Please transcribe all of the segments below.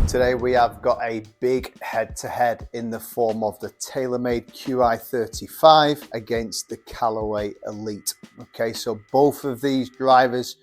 Today we have got a big head-to-head in the form of the TaylorMade Qi35 against the Callaway Elyte. Okay, so both of these drivers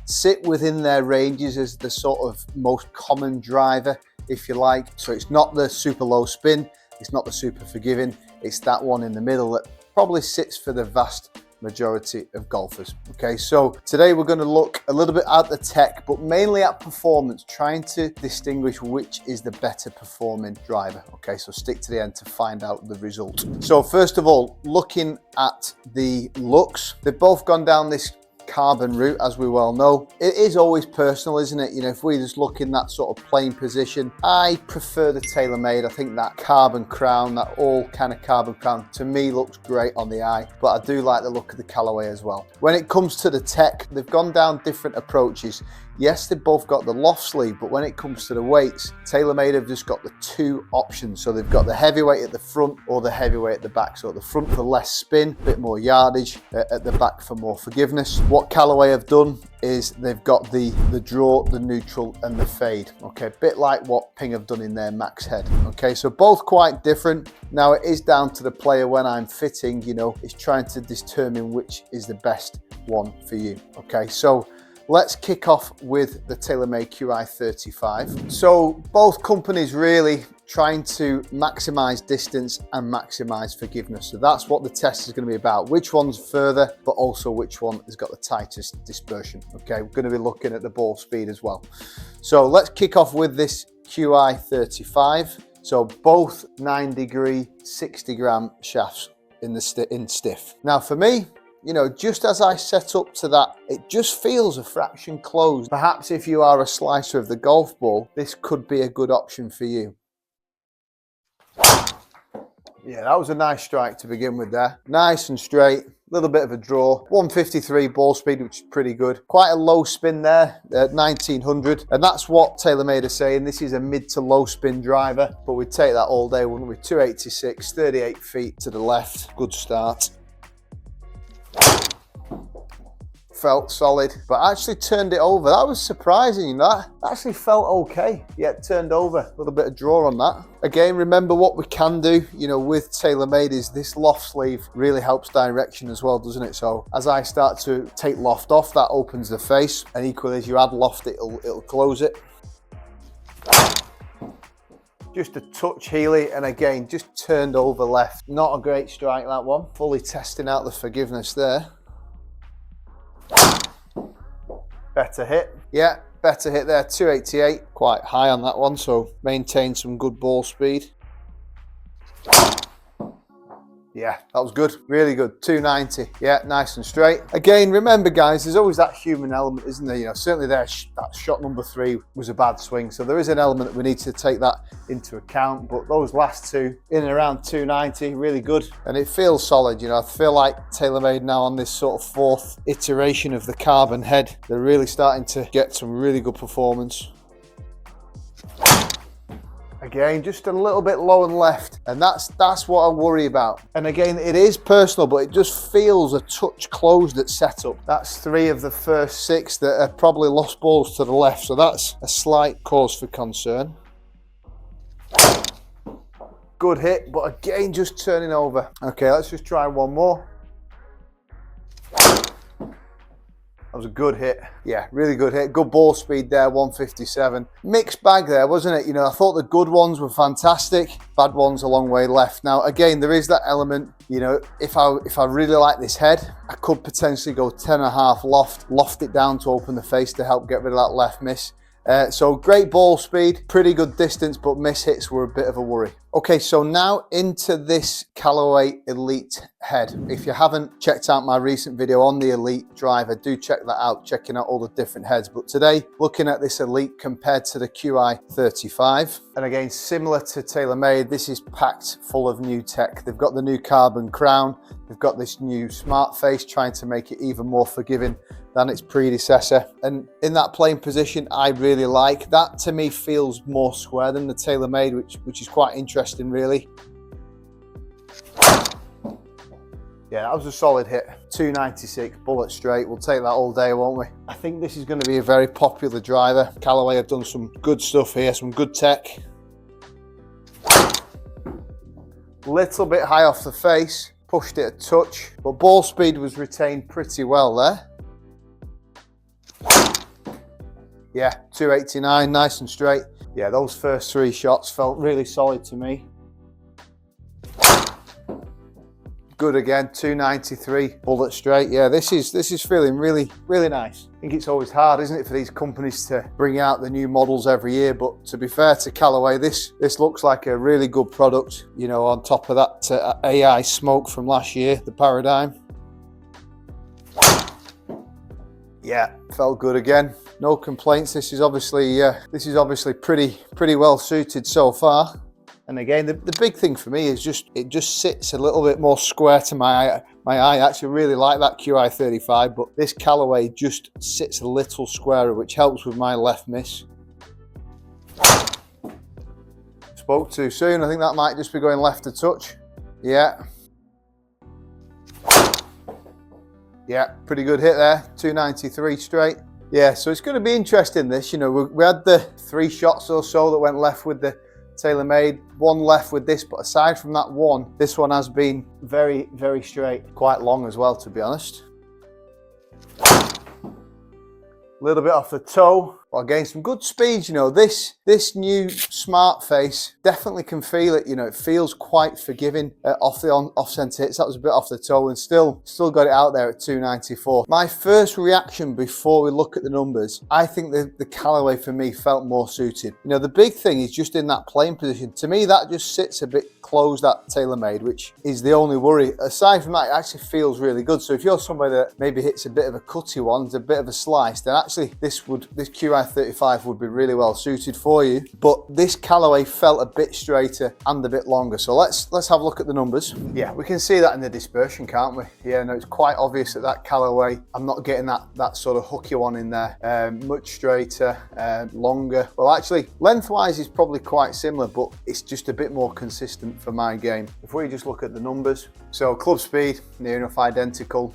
sit within their ranges as the sort of most common driver, if you like. So it's not the super low spin, it's not the super forgiving, it's that one in the middle that probably sits for the vast majority of golfers. Okay, so today we're going to look a little bit at the tech, but mainly at performance, trying to distinguish which is the better performing driver. Okay, so stick to the end to find out the result. So first of all, looking at the looks, they've both gone down this carbon route, as we well know. It is always personal, isn't it? You know, if we just look in that sort of plain position, I prefer the TaylorMade. I think that carbon crown, that all kind of carbon crown, to me looks great on the eye, but I do like the look of the Callaway as well. When it comes to the tech, they've gone down different approaches. Yes, they've both got the loft sleeve, but when it comes to the weights, TaylorMade have just got the two options. So they've got the heavyweight at the front or the heavyweight at the back. So at the front for less spin, a bit more yardage, at the back for more forgiveness. What Callaway have done is they've got the draw, the neutral and the fade. Okay, a bit like what Ping have done in their max head. Okay, so both quite different. Now it is down to the player when I'm fitting, you know, it's trying to determine which is the best one for you. Okay, so let's kick off with the TaylorMade Qi35. So both companies really trying to maximize distance and maximize forgiveness. So that's what the test is going to be about. Which one's further, but also which one has got the tightest dispersion. Okay, we're going to be looking at the ball speed as well. So let's kick off with this Qi35. So both 9-degree, 60-gram shafts in stiff. Now for me, you know, just as I set up to that, it just feels a fraction closed. Perhaps if you are a slicer of the golf ball, this could be a good option for you. Yeah, that was a nice strike to begin with there. Nice and straight, a little bit of a draw. 153 ball speed, which is pretty good. Quite a low spin there at 1900. And that's what TaylorMade are saying. This is a mid to low spin driver, but we'd take that all day, wouldn't we? 286, 38 feet to the left. Good start. Felt solid, but actually turned it over. That was surprising. That actually felt okay, yet turned over. A little bit of draw on that. Again, remember what we can do, you know, with TaylorMade is this loft sleeve really helps direction as well, doesn't it? So as I start to take loft off, that opens the face, and equally as you add loft, it'll close it. Just a touch heely, and again, just turned over left. Not a great strike, that one. Fully testing out the forgiveness there. Better hit. Yeah, better hit there, 288. Quite high on that one, so maintain some good ball speed. Yeah, that was good, really good, 290. Yeah, nice and straight. Again, remember guys, there's always that human element, isn't there? You know, certainly there, that shot number 3 was a bad swing, so there is an element that we need to take that into account, but those last two, in and around 290, really good. And it feels solid, you know, I feel like TaylorMade now on this sort of 4th iteration of the carbon head, they're really starting to get some really good performance. Again, just a little bit low and left, and that's what I worry about. And again, it is personal, but it just feels a touch closed at setup. That's 3 of the first 6 that are probably lost balls to the left, so that's a slight cause for concern. Good hit, but again, just turning over. Okay, let's just try one more. That was a good hit. Yeah, really good hit. Good ball speed there, 157. Mixed bag there, wasn't it? You know, I thought the good ones were fantastic. Bad ones a long way left. Now, again, there is that element, you know, if I really like this head, I could potentially go 10.5 loft it down to open the face to help get rid of that left miss. So great ball speed, pretty good distance, but miss hits were a bit of a worry. Okay, so now into this Callaway Elyte head. If you haven't checked out my recent video on the Elyte Driver, do check that out, checking out all the different heads. But today, looking at this Elyte compared to the Qi35. And again, similar to TaylorMade, this is packed full of new tech. They've got the new carbon crown, they've got this new smart face, trying to make it even more forgiving than its predecessor. And in that playing position, I really like. That to me feels more square than the TaylorMade, which is quite interesting really. Yeah, that was a solid hit. 296, bullet straight. We'll take that all day, won't we? I think this is going to be a very popular driver. Callaway have done some good stuff here, some good tech. Little bit high off the face, pushed it a touch, but ball speed was retained pretty well there. Yeah, 289, nice and straight. Yeah, those first 3 shots felt really solid to me. Good again, 293, bullet straight. Yeah, this is feeling really, really nice. I think it's always hard, isn't it, for these companies to bring out the new models every year, but to be fair to Callaway, this looks like a really good product, you know, on top of that AI smoke from last year, the Paradigm. Yeah, felt good again. No complaints. This is obviously pretty well suited so far. And again, the big thing for me is it just sits a little bit more square to my eye. I actually really like that Qi35, but this Callaway just sits a little squarer, which helps with my left miss. Spoke too soon. I think that might just be going left a touch. Yeah. Yeah, pretty good hit there. 293 straight. Yeah, so it's going to be interesting this. You know, we had the 3 shots or so that went left with the TaylorMade, 1 left with this, but aside from that 1, this one has been very, very straight. Quite long as well, to be honest. A little bit off the toe, but again, some good speed. You know, this new smart face definitely can feel it. You know, it feels quite forgiving off the off-center hits. That was a bit off the toe, and still got it out there at 294. My first reaction before we look at the numbers, I think the Callaway for me felt more suited. You know, the big thing is just in that playing position. To me, that just sits a bit closed at TaylorMade, which is the only worry. Aside from that, it actually feels really good. So if you're somebody that maybe hits a bit of a cutty one, a bit of a slice, then actually this Qi35 would be really well suited for you. But this Callaway felt a bit straighter and a bit longer. So let's have a look at the numbers. Yeah, we can see that in the dispersion, can't we? Yeah, no, it's quite obvious that Callaway, I'm not getting that sort of hooky one in there. Much straighter, longer. Well, actually, lengthwise is probably quite similar, but it's just a bit more consistent for my game. If we just look at the numbers, so club speed, near enough identical.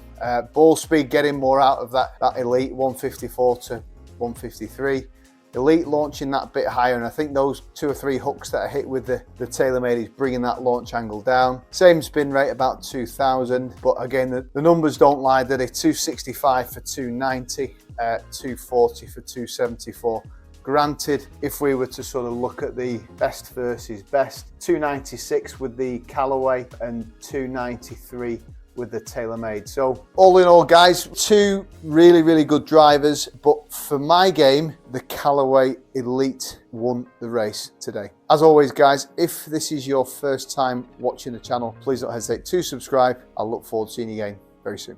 Ball speed, getting more out of that Elite, 154 to 153. Elite launching that bit higher, and I think those 2 or 3 hooks that I hit with the TaylorMade is bringing that launch angle down. Same spin rate, about 2000, but again, the numbers don't lie, do they? 265 for 290, 240 for 274. Granted, if we were to sort of look at the best versus best, 296 with the Callaway and 293 with the TaylorMade. So all in all, guys, 2 really, really good drivers, but for my game, the Callaway Elyte won the race today. As always, guys, if this is your first time watching the channel, please don't hesitate to subscribe. I'll look forward to seeing you again very soon.